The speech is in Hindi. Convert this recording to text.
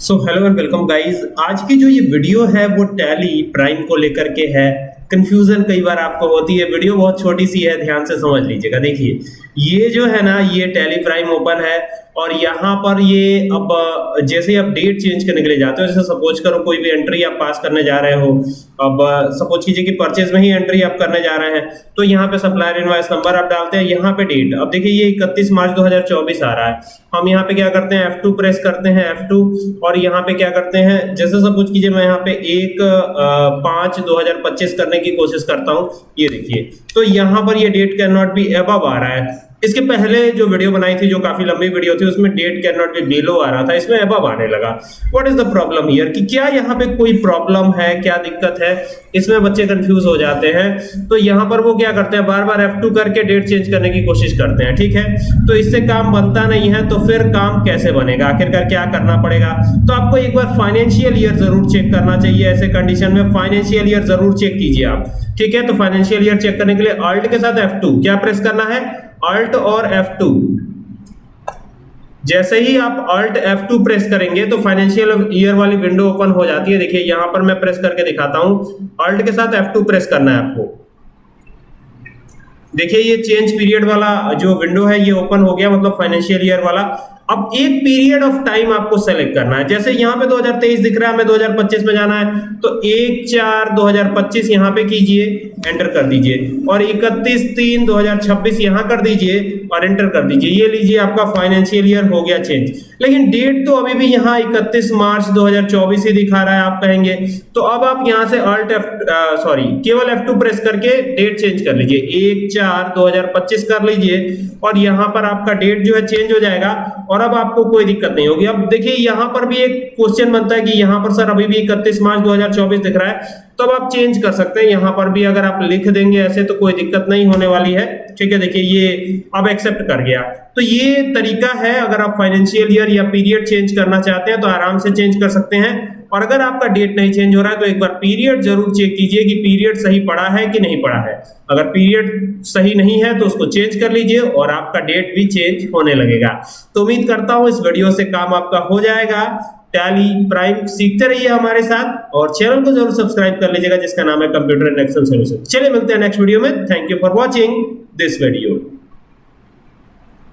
So hello and welcome guys. आज की जो ये वीडियो है वो टैली प्राइम को लेकर के है। कंफ्यूजन कई बार आपको होती है, वीडियो बहुत छोटी सी है, ध्यान से समझ लीजिएगा। देखिए ये जो है ना, ये टैली प्राइम ओपन है और यहाँ पर ये अब जैसे आप डेट चेंज करने के लिए जाते हो, जैसे सपोज करो कोई भी एंट्री आप पास करने जा रहे हो। अब सपोज कीजिए कि परचेज में ही एंट्री आप करने जा रहे हैं, तो यहाँ पे सप्लायर इनवॉइस नंबर आप डालते हैं, यहाँ पे डेट। अब देखिए ये 31 मार्च 2024 आ रहा है। हम यहाँ पे क्या करते हैं, F2 प्रेस करते हैं, F2, और यहाँ पे क्या करते हैं, जैसे सपोज कीजिए मैं यहाँ पे 1/5/2025 करने की कोशिश करता हूँ। ये देखिए तो यहाँ पर ये date can not be above आ रहा है। इसके पहले जो वीडियो बनाई थी, जो काफी लंबी वीडियो थी, उसमें date can not be below आ रहा था, इसमें अबव आने लगा। What is the problem here, कि क्या यहाँ पे कोई प्रॉब्लम है, क्या दिक्कत है, इसमें बच्चे कंफ्यूज हो जाते हैं। तो यहाँ पर वो क्या करते हैं, बार बार F2 करके डेट चेंज करने की कोशिश करते हैं। ठीक है, तो इससे काम बनता नहीं है, तो फिर काम कैसे बनेगा, आखिरकार क्या करना पड़ेगा। तो आपको एक बार फाइनेंशियल ईयर जरूर चेक करना चाहिए। ऐसे कंडीशन में फाइनेंशियल ईयर जरूर चेक कीजिए आप। ठीक है, तो फाइनेंशियल ईयर चेक करने के लिए अल्ट के साथ F2 क्या प्रेस करना है, अल्ट और F2। जैसे ही आप अल्ट F2 प्रेस करेंगे तो फाइनेंशियल ईयर वाली विंडो ओपन हो जाती है। देखिए यहां पर मैं प्रेस करके दिखाता हूं, अल्ट के साथ F2 प्रेस करना है आपको। देखिए ये चेंज पीरियड वाला जो विंडो है ये ओपन हो गया, मतलब फाइनेंशियल ईयर वाला। अब एक पीरियड ऑफ टाइम आपको सेलेक्ट करना है। जैसे यहाँ पे 2023 दिख रहा है, हमें 2025 में जाना है, तो 1/4/2025 यहाँ पे कीजिए, एंटर कर दीजिए, और 31/3/2026 यहाँ कर दीजिए और एंटर कर दीजिए। ये लीजिए आपका फाइनेंशियल ईयर हो गया चेंज। लेकिन डेट तो अभी भी यहाँ 31 मार्च 2024 ही दिखा रहा है। आप कहेंगे तो अब आप यहाँ से केवल F2 प्रेस करके डेट चेंज कर लीजिए, 1/4/2025 कर लीजिए, और यहाँ पर आपका डेट जो है चेंज हो जाएगा और अब आपको कोई दिक्कत नहीं होगी। अब देखिए यहाँ पर भी एक क्वेश्चन बनता है कि यहाँ पर सर अभी भी 31 मार्च 2024 दिख रहा है, तो अब आप चेंज कर सकते हैं। यहाँ पर भी अगर आप लिख देंगे ऐसे तो कोई दिक्कत नहीं होने वाली है। ठीक है, देखिए ये अब एक्सेप्ट कर गया। तो ये तरीका है, अगर आप फाइनेंशियल ईयर या पीरियड चेंज करना चाहते हैं तो आराम से चेंज कर सकते हैं। और अगर आपका डेट नहीं चेंज हो रहा है तो एक बार पीरियड जरूर चेक कीजिए कि पीरियड सही पड़ा है कि नहीं पड़ा है। अगर पीरियड सही नहीं है तो उसको चेंज कर लीजिए और आपका डेट भी चेंज होने लगेगा। तो उम्मीद करता हूं इस वीडियो से काम आपका हो जाएगा। टैली प्राइम सीखते रहिए हमारे साथ और चैनल को जरूर सब्सक्राइब कर लीजिएगा जिसका नाम है कंप्यूटर एंड एक्सेल सॉल्यूशन। चलिए मिलते हैं नेक्स्ट वीडियो में। Thank you for watching this video.